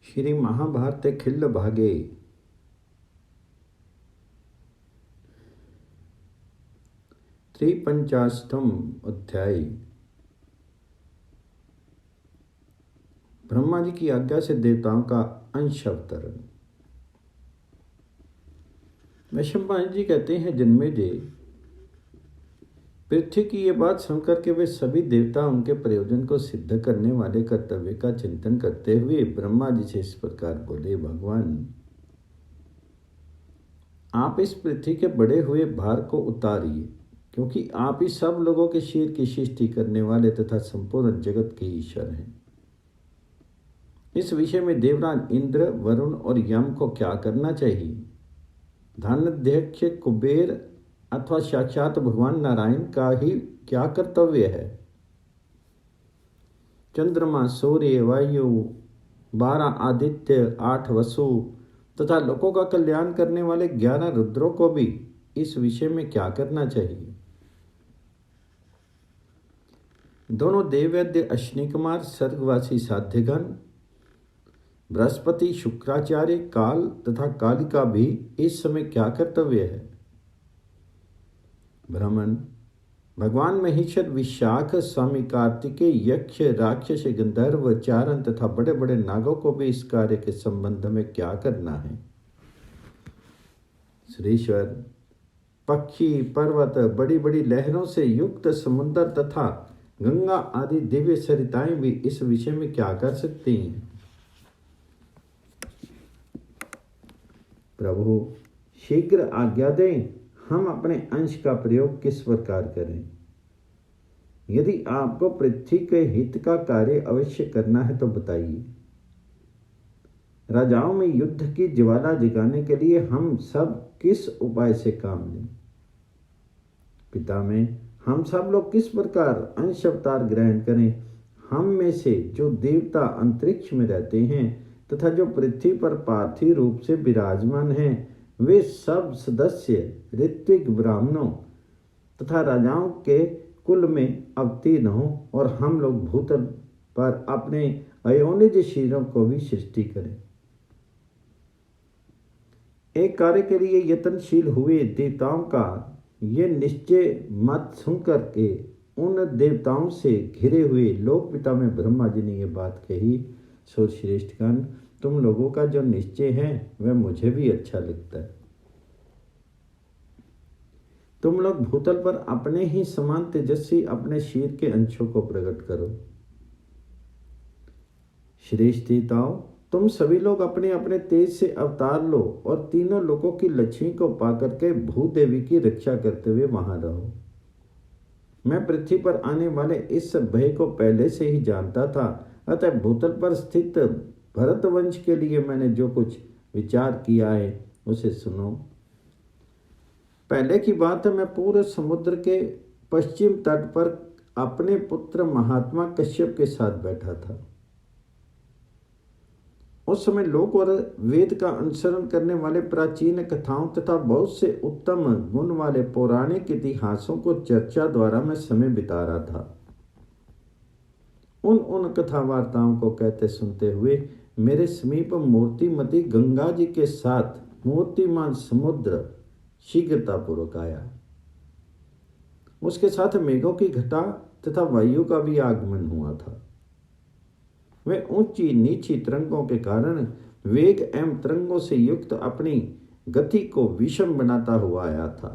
श्री महाभारत खिल्ल भागे त्रिपंचाशतम अध्याय। ब्रह्मा जी की आज्ञा से देवताओं का अंश अवतरण। वैशंपायन जी कहते हैं, जन्मेजय, पृथ्वी की ये बात सुनकर के वे सभी देवता उनके प्रयोजन को सिद्ध करने वाले कर्तव्य का चिंतन करते हुए ब्रह्मा जी से इस प्रकार बोले, भगवान, आप इस पृथ्वी के बड़े हुए भार को उतारिए, क्योंकि आप ही सब लोगों के शरीर की सृष्टि करने वाले तथा संपूर्ण जगत के ईश्वर हैं। इस विषय में देवराज इंद्र, वरुण और यम को क्या करना चाहिए? धनाध्यक्ष कुबेर अथवा साक्षात भगवान नारायण का ही क्या कर्तव्य है? चंद्रमा, सूर्य, वायु, 12 आदित्य, 8 वसु तथा लोगों का कल्याण करने वाले 11 रुद्रों को भी इस विषय में क्या करना चाहिए? दोनों देववैद्य अश्विनी कुमार, स्वर्गवासी साध्यगण, बृहस्पति, शुक्राचार्य, काल तथा कालिका भी इस समय क्या कर्तव्य है? ब्राह्मण, भगवान महेश्वर, विशाख, स्वामी कार्तिकेय, यक्ष, राक्षस, गंधर्व, चारण तथा बड़े बड़े नागों को भी इस कार्य के संबंध में क्या करना है? श्रीश्वर, पक्षी, पर्वत, बड़ी बड़ी लहरों से युक्त समुद्र तथा गंगा आदि दिव्य सरिताएं भी इस विषय में क्या कर सकती हैं? प्रभु, शीघ्र आज्ञा दें, हम अपने अंश का प्रयोग किस प्रकार करें? यदि आपको पृथ्वी के हित का कार्य अवश्य करना है तो बताइए। राजाओं में युद्ध की ज्वाला जगाने के लिए हम सब किस उपाय से काम लें? पिता में हम सब लोग किस प्रकार अंश अवतार ग्रहण करें? हम में से जो देवता अंतरिक्ष में रहते हैं तथा जो पृथ्वी पर पार्थिव रूप से विराजमान हैं, वे सब सदस्य ऋत्विक ब्राह्मणों तथा राजाओं के कुल में अवतीर्ण हों और हम लोग भूतल पर अपने अयोनिज शरीरों को भी सृष्टि करें। एक कार्य के लिए यत्नशील हुए देवताओं का ये निश्चय मत सुनकर के उन देवताओं से घिरे हुए लोक पिता में ब्रह्मा जी ने ये बात कही, सो श्रेष्ठगण, तुम लोगों का जो निश्चय है वह मुझे भी अच्छा लगता है। तुम लोग भूतल पर अपने ही समान तेजस्वी अपने शरीर के अंशों को प्रकट करो। श्रेष्ठ देवताओं, तुम सभी लोग अपने अपने तेज से अवतार लो और तीनों लोगों की लक्ष्मी को पाकर के भूदेवी की रक्षा करते हुए वहां रहो। मैं पृथ्वी पर आने वाले इस भय को पहले से ही जानता था, अतः भूतल पर स्थित भरत वंश के लिए मैंने जो कुछ विचार किया है उसे सुनो। पहले की बात है, मैं पूरे समुद्र के पश्चिम तट पर अपने पुत्र महात्मा कश्यप के साथ बैठा था। उस समय लोक और वेद का अनुसरण करने वाले प्राचीन कथाओं तथा बहुत से उत्तम गुण वाले पौराणिक इतिहासों को चर्चा द्वारा मैं समय बिता रहा था। उन कथा वार्ताओं को कहते सुनते हुए मेरे समीप मूर्तिमती गंगा जी के साथ मूर्तिमान समुद्र शीघ्रतापूर्वक आया। उसके साथ मेघों की घटा तथा वायु का भी आगमन हुआ था। वे ऊंची नीची तरंगों के कारण वेग एवं तरंगों से युक्त अपनी गति को विषम बनाता हुआ आया था।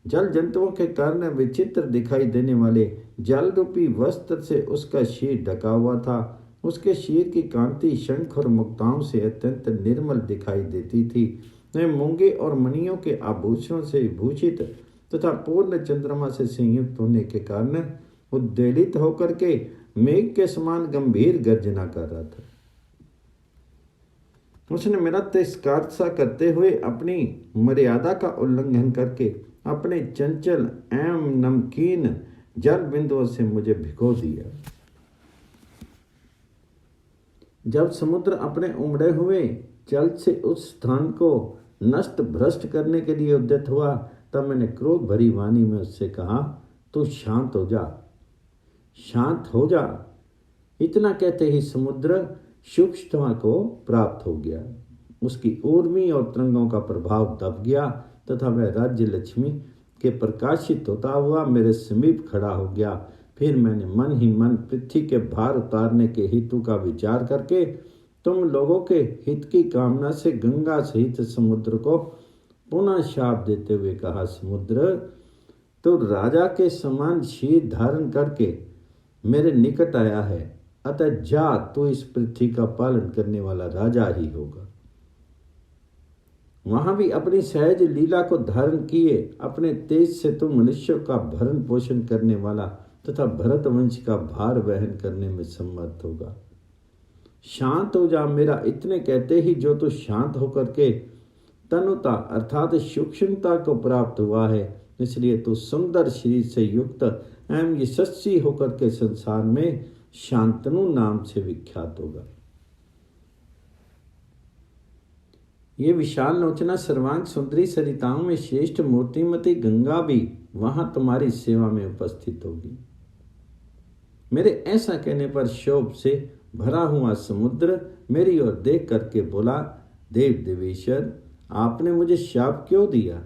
जल जंतुओं के कारण विचित्र दिखाई देने वाले जल रूपी वस्त्र से उसका शीर ढका हुआ था। उसके शीर की कांति शंख और मुक्ताओं से अत्यंत निर्मल दिखाई देती थी। वह मूंगे और मणियों के आभूषणों से भूषित तथा पूर्ण चंद्रमा से संयुक्त होने के कारण उद्वेलित होकर के मेघ के समान गंभीर गर्जना कर रहा था। उसने मेरा तिरस्कार सा करते हुए अपनी मर्यादा का उल्लंघन करके अपने चंचल एवं नमकीन जल बिंदुओं से मुझे भिगो दिया। जब समुद्र अपने उमड़े हुए जल से उस स्थान को नष्ट भ्रष्ट करने के लिए उद्यत हुआ, तब मैंने क्रोध भरी वाणी में उससे कहा, तू शांत हो जा, शांत हो जा। इतना कहते ही समुद्र सूक्ष्मता को प्राप्त हो गया। उसकी ऊर्मी और तरंगों का प्रभाव दब गया तथा वह राज्य लक्ष्मी के प्रकाशित होता हुआ मेरे समीप खड़ा हो गया। फिर मैंने मन ही मन पृथ्वी के भार उतारने के हेतु का विचार करके तुम लोगों के हित की कामना से गंगा सहित समुद्र को पुनः शाप देते हुए कहा, समुद्र तो राजा के समान शीर धारण करके मेरे निकट आया है, अतः जा तू इस पृथ्वी का पालन करने वाला राजा ही होगा। वहां भी अपनी सहज लीला को धारण किए अपने तेज से तू मनुष्यों का भरण पोषण करने वाला तथा भरत वंश का भार वहन करने में समर्थ होगा। शांत हो जा मेरा इतने कहते ही जो तू शांत होकर के तनुता अर्थात सूक्ष्मता को प्राप्त हुआ है, इसलिए तू सुंदर शरीर से युक्त एवं यशस्वी होकर के संसार में शांतनु नाम से विख्यात होगा। ये विशाल लोचना सर्वांग सुंदरी सरिताओं में श्रेष्ठ मूर्तिमती गंगा भी वहां तुम्हारी सेवा में उपस्थित होगी। मेरे ऐसा कहने पर शोभ से भरा हुआ समुद्र मेरी ओर देख करके बोला, देव देवेश्वर आपने मुझे शाप क्यों दिया?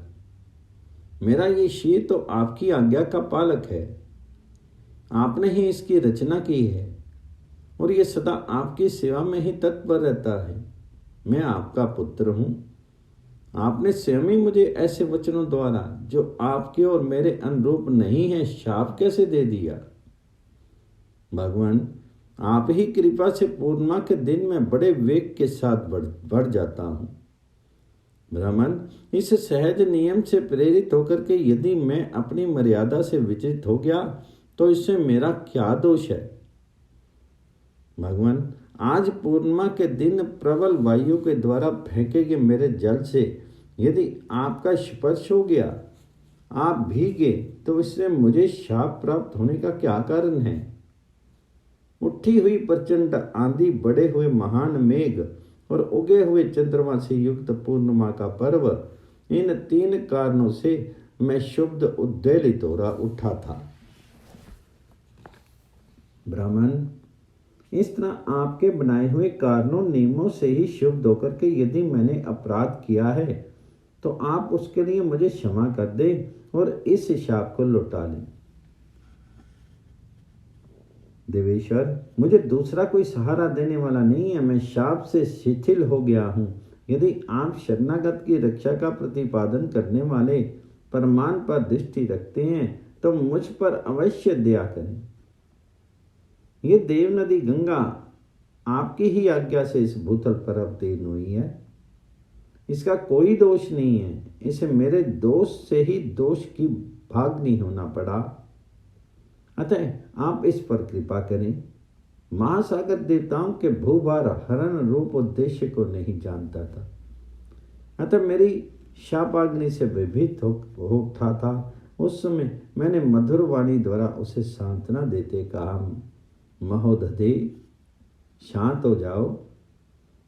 मेरा ये शीर तो आपकी आज्ञा का पालक है, आपने ही इसकी रचना की है और ये सदा आपकी सेवा में ही तत्पर रहता है। मैं आपका पुत्र हूं। आपने स्वयं ही मुझे ऐसे वचनों द्वारा जो आपके और मेरे अनुरूप नहीं है शाप कैसे दे दिया? भगवान आप ही कृपा से पूर्णिमा के दिन में बड़े वेग के साथ बढ़ जाता हूं। ब्राह्मण इस सहज नियम से प्रेरित होकर के यदि मैं अपनी मर्यादा से विचलित हो गया तो इससे मेरा क्या दोष है? भगवान आज पूर्णिमा के दिन प्रबल वायु के द्वारा फेंके गए मेरे जल से यदि आपका स्पर्श हो गया, आप भीगे, तो इससे मुझे शाप प्राप्त होने का क्या कारण है? उठी हुई प्रचंड आंधी, बढ़े हुए महान मेघ और उगे हुए चंद्रमा से युक्त पूर्णिमा का पर्व, इन तीन कारणों से मैं शुद्ध उद्वेलित हो रहा उठा था। ब्राह्मण इस तरह आपके बनाए हुए कारणों नियमों से ही शुद्ध होकर के यदि मैंने अपराध किया है तो आप उसके लिए मुझे क्षमा कर दें और इस शाप को लौटा लें। देवेश्वर मुझे दूसरा कोई सहारा देने वाला नहीं है, मैं शाप से शिथिल हो गया हूं। यदि आप शरणागत की रक्षा का प्रतिपादन करने वाले प्रमाण पर दृष्टि रखते हैं तो मुझ पर अवश्य दया करें। ये देव नदी गंगा आपकी ही आज्ञा से इस भूतल पर अवतीर्ण हुई है, इसका कोई दोष नहीं है। इसे मेरे दोष से ही दोष की भागनी होना पड़ा, अतः आप इस पर कृपा करें। महासागर देवताओं के भूभार हरण रूप उद्देश्य को नहीं जानता था, अतः मेरी शापाग्नि से भयभीत हो उठा था। उस समय मैंने मधुर वाणी द्वारा उसे सांत्वना देते कहा, महोदधे शांत हो जाओ,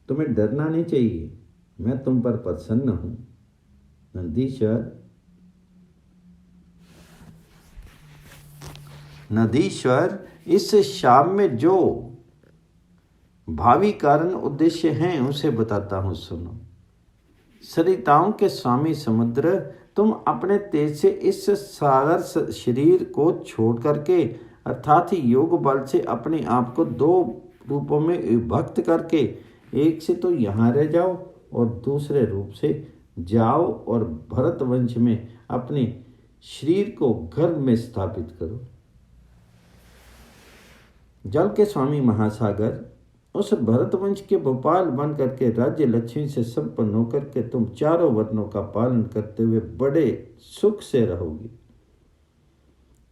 तुम्हें डरना नहीं चाहिए, मैं तुम पर प्रसन्न हूं। नदीश्वर इस शाप में जो भावी कारण उद्देश्य हैं उसे बताता हूं, सुनो। सरिताओं के स्वामी समुद्र, तुम अपने तेज से इस सागर शरीर को छोड़ करके अर्थात योग बल से अपने आप को दो रूपों में विभक्त करके एक से तो यहाँ रह जाओ और दूसरे रूप से जाओ और भरत वंश में अपने शरीर को गर्भ में स्थापित करो। जल के स्वामी महासागर, उस भरत वंश के भोपाल बन करके राज्य लक्ष्मी से संपन्न होकर के तुम चारों वर्णों का पालन करते हुए बड़े सुख से रहोगी।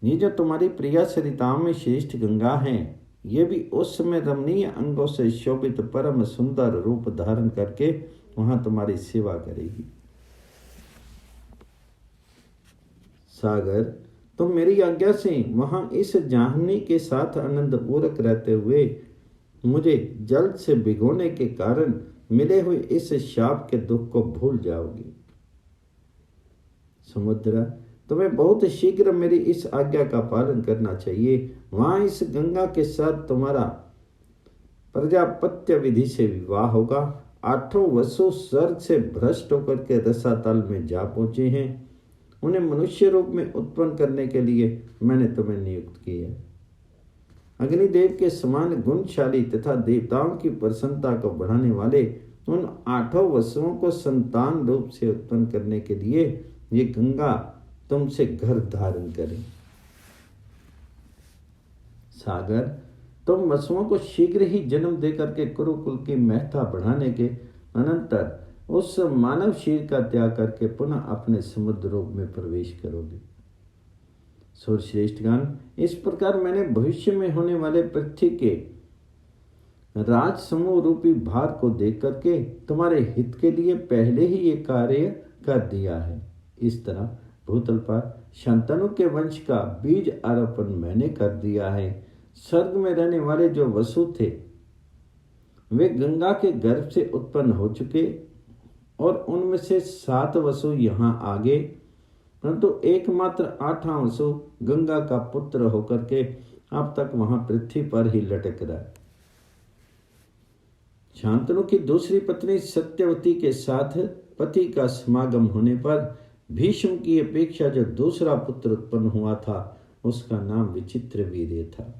ये जो तुम्हारी प्रिया सरिताओं में श्रेष्ठ गंगा है, ये भी उस समय रमणीय अंगों से शोभित परम सुंदर रूप धारण करके वहां तुम्हारी सेवा करेगी। सागर, तुम मेरी आज्ञा से वहां इस जाहनी के साथ आनंद पूर्वक रहते हुए मुझे जल से भिगोने के कारण मिले हुए इस शाप के दुख को भूल जाओगी। समुद्र, तुम्हें बहुत शीघ्र मेरी इस आज्ञा का पालन करना चाहिए। वहां इस गंगा के साथ तुम्हारा प्रजापत्य विधि से विवाह होगा। 8 वसु स्वर्ग से भ्रष्ट होकर के रसातल में जा पहुंचे हैं। उन्हें मनुष्य रूप में उत्पन्न करने के लिए मैंने तुम्हें नियुक्त किया है। अग्निदेव के समान गुणशाली तथा देवताओं की प्रसन्नता को बढ़ाने वाले उन 8 वसुओं को संतान रूप से उत्पन्न करने के लिए ये गंगा तुमसे घर धारण करें। सागर, तुम वसुओं को शीघ्र ही जन्म देकर के कुरुकुल की महत्ता बढ़ाने के अनंतर उस मानव शरीर का त्याग करके पुनः अपने समुद्र रूप में प्रवेश करोगे। सूर्यश्रेष्ठगण, इस प्रकार मैंने भविष्य में होने वाले पृथ्वी के राज समूह रूपी भार को देख करके तुम्हारे हित के लिए पहले ही ये कार्य कर दिया है। इस तरह भूतल पर शंतनु के वंश का बीज आरोपण मैंने कर दिया है। स्वर्ग में रहने वाले जो वसु थे वे गंगा के गर्भ से उत्पन्न हो चुके और उनमें से 7 वसु यहाँ आ गए, परंतु एकमात्र 8वां वसु गंगा का पुत्र होकर के अब तक वहां पृथ्वी पर ही लटक रहा है। शांतनु की दूसरी पत्नी सत्यवती के साथ पति का समागम होने पर भीष्म की अपेक्षा जो दूसरा पुत्र उत्पन्न हुआ था उसका नाम विचित्रवीर्य था।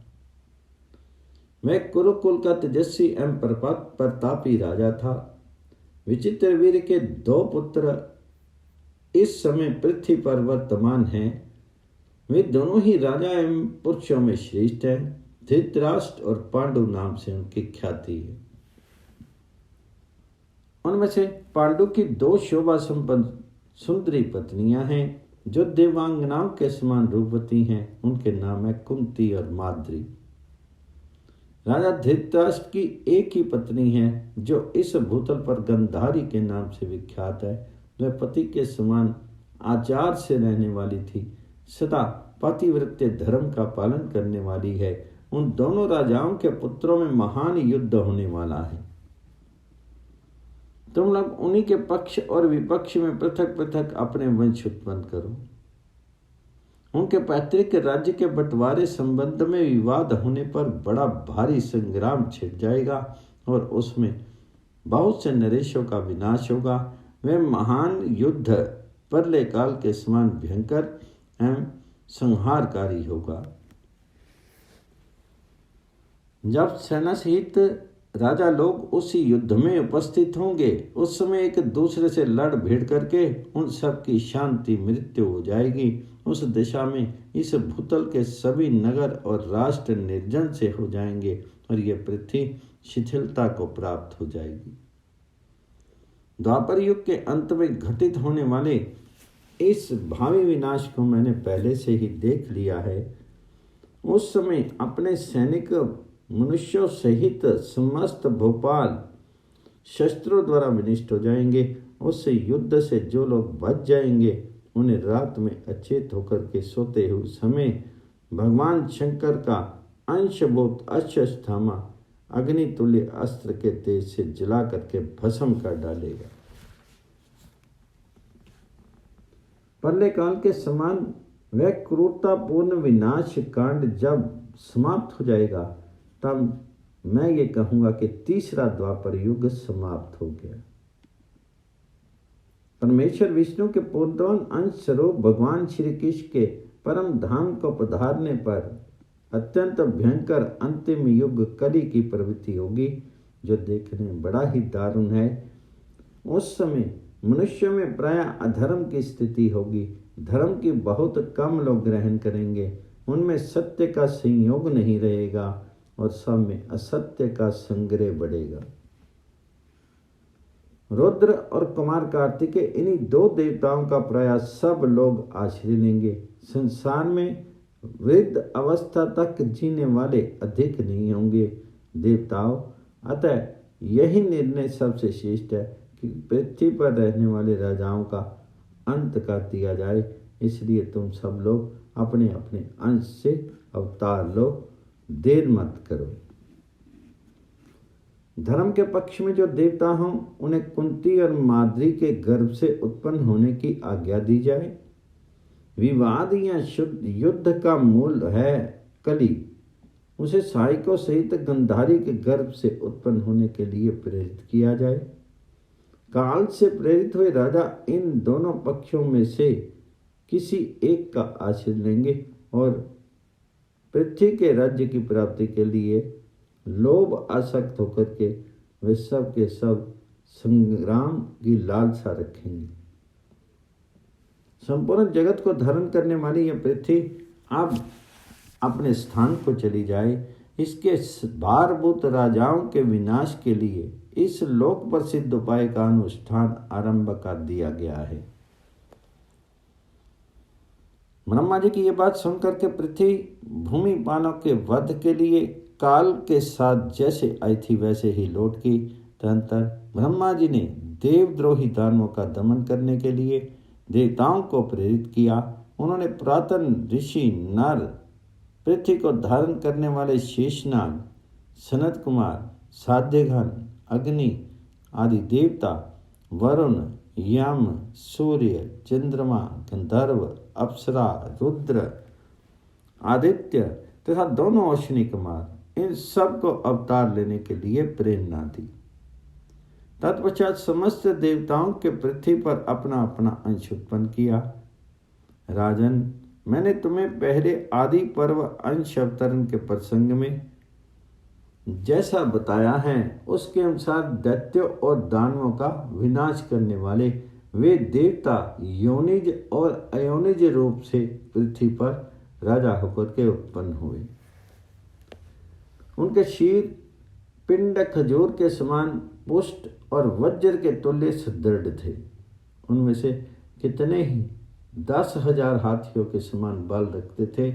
वह कुरुकुल का तेजस्वी एवं प्रतापी राजा था। विचित्रवीर्य के 2 पुत्र इस समय पृथ्वी पर वर्तमान हैं। वे दोनों ही राजा एवं पुरुषों में श्रेष्ठ हैं। धृतराष्ट्र और पांडु नाम से उनकी ख्याति है। उनमें से पांडु की 2 शोभा संपन्न सुंदरी पत्नियां हैं जो देवांगनाओं के समान रूपवती हैं। उनके नाम है कुंती और माद्री। राजा धृतराष्ट्र की एक ही पत्नी है जो इस भूतल पर गंधारी के नाम से विख्यात है। वह पति के समान आचार से रहने वाली थी, सदा पतिव्रत्य धर्म का पालन करने वाली है। उन दोनों राजाओं के पुत्रों में महान युद्ध होने वाला है। तुम लोग उन्हीं के पक्ष और विपक्ष में पृथक पृथक अपने वंश उत्पन्न करो। उनके पैतृक राज्य के बंटवारे संबंध में विवाद होने पर बड़ा भारी संग्राम छिड़ जाएगा और उसमें बहुत से नरेशों का विनाश होगा। वह महान युद्ध प्रलय काल के समान भयंकर एवं संहारकारी होगा। जब सेना सहित राजा लोग उसी युद्ध में उपस्थित होंगे उस समय एक दूसरे से लड़ भिड़ करके उन सब की शांति मृत्यु हो जाएगी। उस दिशा में इस भूतल के सभी नगर और राष्ट्र निर्जन से हो जाएंगे और यह पृथ्वी शिथिलता को प्राप्त हो जाएगी। द्वापर युग के अंत में घटित होने वाले इस भावी विनाश को मैंने पहले से ही देख लिया है। उस समय अपने सैनिक मनुष्यों सहित समस्त भोपाल शस्त्रों द्वारा विनिष्ट हो जाएंगे। उस युद्ध से जो लोग बच जाएंगे उन्हें रात में अचेत होकर के सोते हुए समय भगवान शंकर का अंशभूत अश्वत्थामा अग्नि तुल्य अस्त्र के तेज से जला करके भस्म कर डालेगा। प्रलय काल के समान वह क्रूरतापूर्ण विनाश कांड जब समाप्त हो जाएगा तब मैं ये कहूंगा कि तीसरा द्वापर युग समाप्त हो गया। परमेश्वर विष्णु के पूर्णोन अंश स्वरूप भगवान श्री कृष्ण के परम धाम को पधारने पर अत्यंत भयंकर अंतिम युग कली की प्रवृत्ति होगी जो देखने में बड़ा ही दारुण है। उस समय मनुष्यों में प्राय अधर्म की स्थिति होगी। धर्म की बहुत कम लोग ग्रहण करेंगे। उनमें सत्य का संयोग नहीं रहेगा और सब में असत्य का संग्रह बढ़ेगा। रुद्र और कुमार कार्तिकेय इन्हीं 2 देवताओं का प्रयास सब लोग आश्रय लेंगे। संसार में वृद्ध अवस्था तक जीने वाले अधिक नहीं होंगे देवताओं। अतः यही निर्णय सबसे श्रेष्ठ है कि पृथ्वी पर रहने वाले राजाओं का अंत कर दिया जाए। इसलिए तुम सब लोग अपने अपने अंश से अवतार लो, देर मत करो। धर्म के पक्ष में जो देवता हों उन्हें कुंती और माद्री के गर्भ से उत्पन्न होने की आज्ञा दी जाए। विवाद या शुद्ध युद्ध का मूल है कली। उसे सहायकों सहित गंधारी के गर्भ से उत्पन्न होने के लिए प्रेरित किया जाए। काल से प्रेरित हुए राजा इन दोनों पक्षों में से किसी एक का आश्रय लेंगे और पृथ्वी के राज्य की प्राप्ति के लिए लोभ आसक्त होकर के वे सब के सब संग्राम की लालसा रखेंगे। संपूर्ण जगत को धारण करने वाली यह पृथ्वी अब अपने स्थान को चली जाए, इसके भारभूत राजाओं के विनाश के लिए इस लोक प्रसिद्ध उपाय का अनुष्ठान आरंभ कर दिया गया है। ब्रह्मा जी की यह बात सुनकर के पृथ्वी भूमि पानों के वध के लिए काल के साथ जैसे आई थी वैसे ही लौट गई। तदंतर ब्रह्मा जी ने देवद्रोही दानवों का दमन करने के लिए देवताओं को प्रेरित किया। उन्होंने पुरातन ऋषि नर, पृथ्वी को धारण करने वाले शेषनाग, सनत कुमार, साध्यघन, अग्नि आदि देवता, वरुण, यम, सूर्य, चंद्रमा, गंधर्व, अप्सरा, रुद्र, आदित्य तथा दोनों अश्विनी कुमार, इन सब को अवतार लेने के लिए प्रेरणा दी। तत्पश्चात समस्त देवताओं के पृथ्वी पर अपना अपना अंश उत्पन्न किया। राजन, मैंने तुम्हें पहले आदि पर्व अंश अवतरण के प्रसंग में जैसा बताया है उसके अनुसार दैत्यों और दानवों का विनाश करने वाले वे देवता योनिज और अयोनिज रूप से पृथ्वी पर राजा होकर के उत्पन्न हुए। उनके शीर पिंड खजूर के समान पुष्ट और वज्र के तुल्य सुदृढ़ थे। उनमें से कितने ही 10,000 हाथियों के समान बल रखते थे,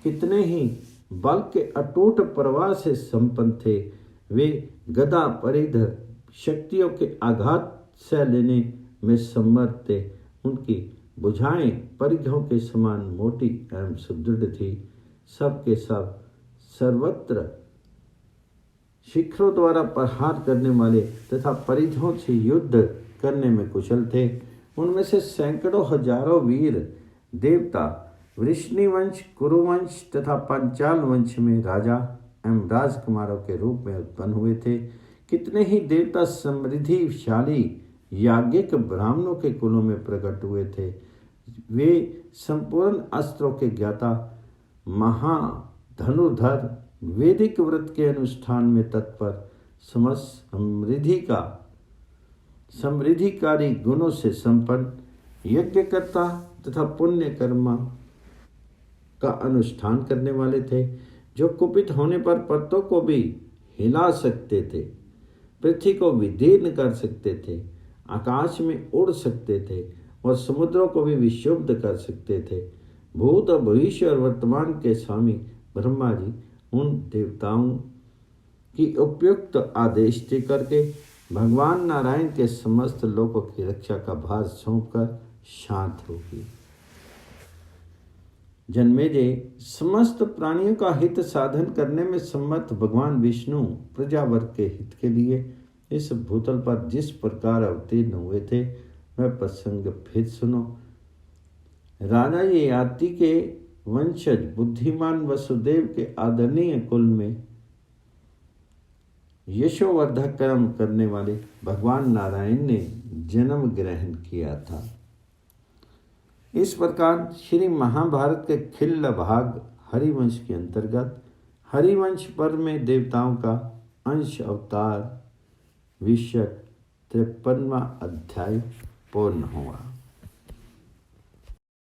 कितने ही बल के अटूट प्रवाह से संपन्न थे। वे गदा परिध शक्तियों के आघात सह लेने में समर्थ थे। उनकी भुजाएं परिघों के समान मोटी एवं सुदृढ़ थी। सब के सब सर्वत्र शिखरों द्वारा प्रहार करने वाले तथा परिधों से युद्ध करने में कुशल थे। उनमें से सैकड़ों हजारों वीर देवता वृष्णि वंश, कुरुवंश तथा पांचाल वंश में राजा एवं राजकुमारों के रूप में उत्पन्न हुए थे। कितने ही देवता समृद्धिशाली याज्ञिक ब्राह्मणों के कुलों में प्रकट हुए थे। वे संपूर्ण अस्त्रों के ज्ञाता, महाधनुर्धर, वैदिक व्रत के अनुष्ठान में तत्पर, समस्त समृद्धिकारी गुणों से संपन्न, यज्ञकर्ता तथा पुण्य कर्मा का अनुष्ठान करने वाले थे, जो कुपित होने पर पर्वतों को भी हिला सकते थे, पृथ्वी को विदीर्ण कर सकते थे, आकाश में उड़ सकते थे और समुद्रों को भी विशुद्ध कर सकते थे। भूत और भविष्य और वर्तमान के स्वामी ब्रह्मा जी उन देवताओं की उपयुक्त आदेश दे करके भगवान नारायण के समस्त लोकों की रक्षा का भार सौंपकर शांत हो गए। जन्मेजय, समस्त प्राणियों का हित साधन करने में समर्थ भगवान विष्णु प्रजा वर्ग के हित के लिए इस भूतल पर जिस प्रकार अवतीर्ण हुए थे वह प्रसंग फिर सुनो। राजा ययाति के वंशज बुद्धिमान वसुदेव के आदरणीय कुल में यशोवर्धक कर्म करने वाले भगवान नारायण ने जन्म ग्रहण किया था। इस प्रकार श्री महाभारत के खिल्ल भाग हरिवंश के अंतर्गत हरिवंश पर्व में देवताओं का अंश अवतार विषयक 53वां अध्याय पूर्ण हुआ।